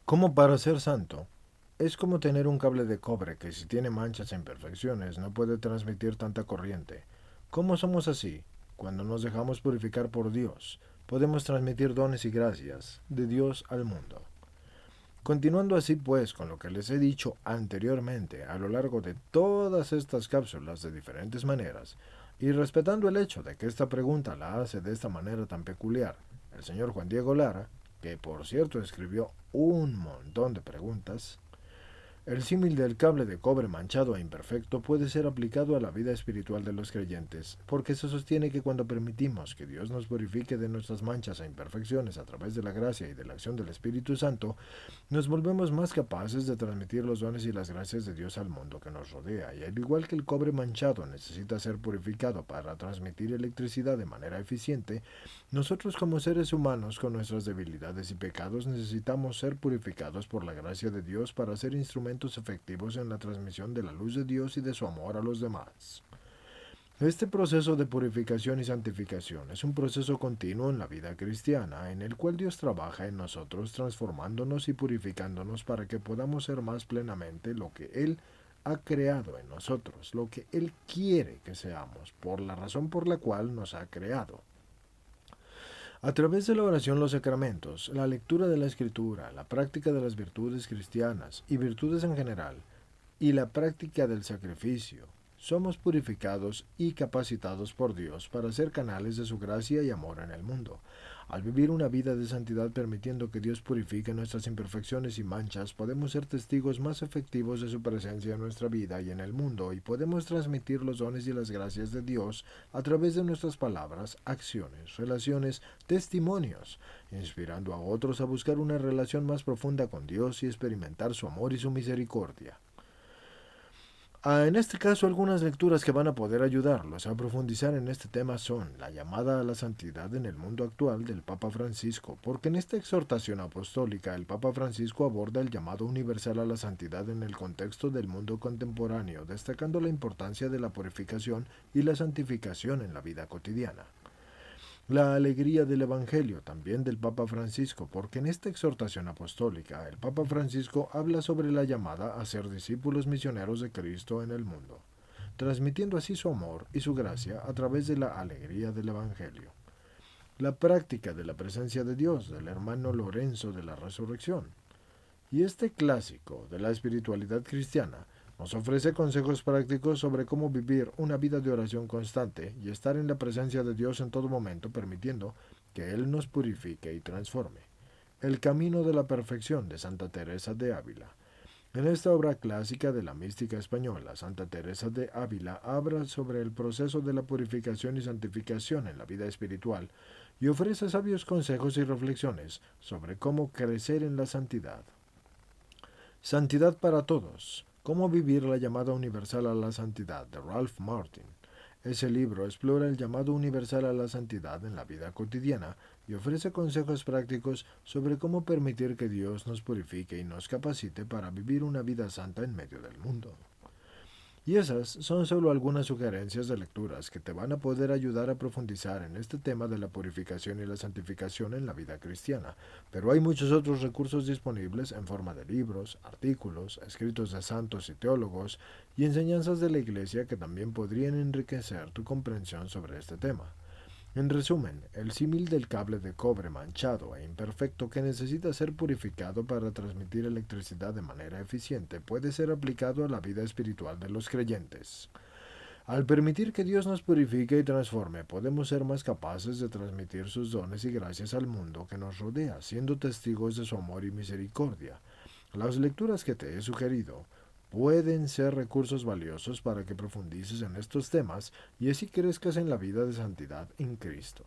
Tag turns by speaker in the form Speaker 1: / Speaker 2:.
Speaker 1: Como para ser santo, es como tener un cable de cobre que si tiene manchas e imperfecciones no puede transmitir tanta corriente. ¿Cómo somos así? Cuando nos dejamos purificar por Dios, podemos transmitir dones y gracias de Dios al mundo. Continuando así pues con lo que les he dicho anteriormente a lo largo de todas estas cápsulas de diferentes maneras, y respetando el hecho de que esta pregunta la hace de esta manera tan peculiar el señor Juan Diego Lara, que por cierto escribió un montón de preguntas, el símil del cable de cobre manchado e imperfecto puede ser aplicado a la vida espiritual de los creyentes, porque se sostiene que cuando permitimos que Dios nos purifique de nuestras manchas e imperfecciones a través de la gracia y de la acción del Espíritu Santo, nos volvemos más capaces de transmitir los dones y las gracias de Dios al mundo que nos rodea, y al igual que el cobre manchado necesita ser purificado para transmitir electricidad de manera eficiente, nosotros como seres humanos con nuestras debilidades y pecados necesitamos ser purificados por la gracia de Dios para ser instrumentos efectivos en la transmisión de la luz de Dios y de su amor a los demás. Este proceso de purificación y santificación es un proceso continuo en la vida cristiana, en el cual Dios trabaja en nosotros transformándonos y purificándonos para que podamos ser más plenamente lo que Él ha creado en nosotros, lo que Él quiere que seamos, por la razón por la cual nos ha creado. A través de la oración, los sacramentos, la lectura de la escritura, la práctica de las virtudes cristianas y virtudes en general, y la práctica del sacrificio, somos purificados y capacitados por Dios para ser canales de su gracia y amor en el mundo. Al vivir una vida de santidad permitiendo que Dios purifique nuestras imperfecciones y manchas, podemos ser testigos más efectivos de su presencia en nuestra vida y en el mundo, y podemos transmitir los dones y las gracias de Dios a través de nuestras palabras, acciones, relaciones, testimonios, inspirando a otros a buscar una relación más profunda con Dios y experimentar su amor y su misericordia. En este caso, algunas lecturas que van a poder ayudarlos a profundizar en este tema son la llamada a la santidad en el mundo actual del Papa Francisco, porque en esta exhortación apostólica el Papa Francisco aborda el llamado universal a la santidad en el contexto del mundo contemporáneo, destacando la importancia de la purificación y la santificación en la vida cotidiana. La alegría del Evangelio, también del Papa Francisco, porque en esta exhortación apostólica el Papa Francisco habla sobre la llamada a ser discípulos misioneros de Cristo en el mundo, transmitiendo así su amor y su gracia a través de la alegría del Evangelio. La práctica de la presencia de Dios del hermano Lorenzo de la Resurrección. Y este clásico de la espiritualidad cristiana nos ofrece consejos prácticos sobre cómo vivir una vida de oración constante y estar en la presencia de Dios en todo momento, permitiendo que Él nos purifique y transforme. El camino de la perfección de Santa Teresa de Ávila. En esta obra clásica de la mística española, Santa Teresa de Ávila habla sobre el proceso de la purificación y santificación en la vida espiritual y ofrece sabios consejos y reflexiones sobre cómo crecer en la santidad. Santidad para todos. Cómo vivir la llamada universal a la santidad de Ralph Martin. Ese libro explora el llamado universal a la santidad en la vida cotidiana y ofrece consejos prácticos sobre cómo permitir que Dios nos purifique y nos capacite para vivir una vida santa en medio del mundo. Y esas son solo algunas sugerencias de lecturas que te van a poder ayudar a profundizar en este tema de la purificación y la santificación en la vida cristiana, pero hay muchos otros recursos disponibles en forma de libros, artículos, escritos de santos y teólogos y enseñanzas de la Iglesia que también podrían enriquecer tu comprensión sobre este tema. En resumen, el símil del cable de cobre manchado e imperfecto que necesita ser purificado para transmitir electricidad de manera eficiente puede ser aplicado a la vida espiritual de los creyentes. Al permitir que Dios nos purifique y transforme, podemos ser más capaces de transmitir sus dones y gracias al mundo que nos rodea, siendo testigos de su amor y misericordia. Las lecturas que te he sugerido pueden ser recursos valiosos para que profundices en estos temas y así crezcas en la vida de santidad en Cristo.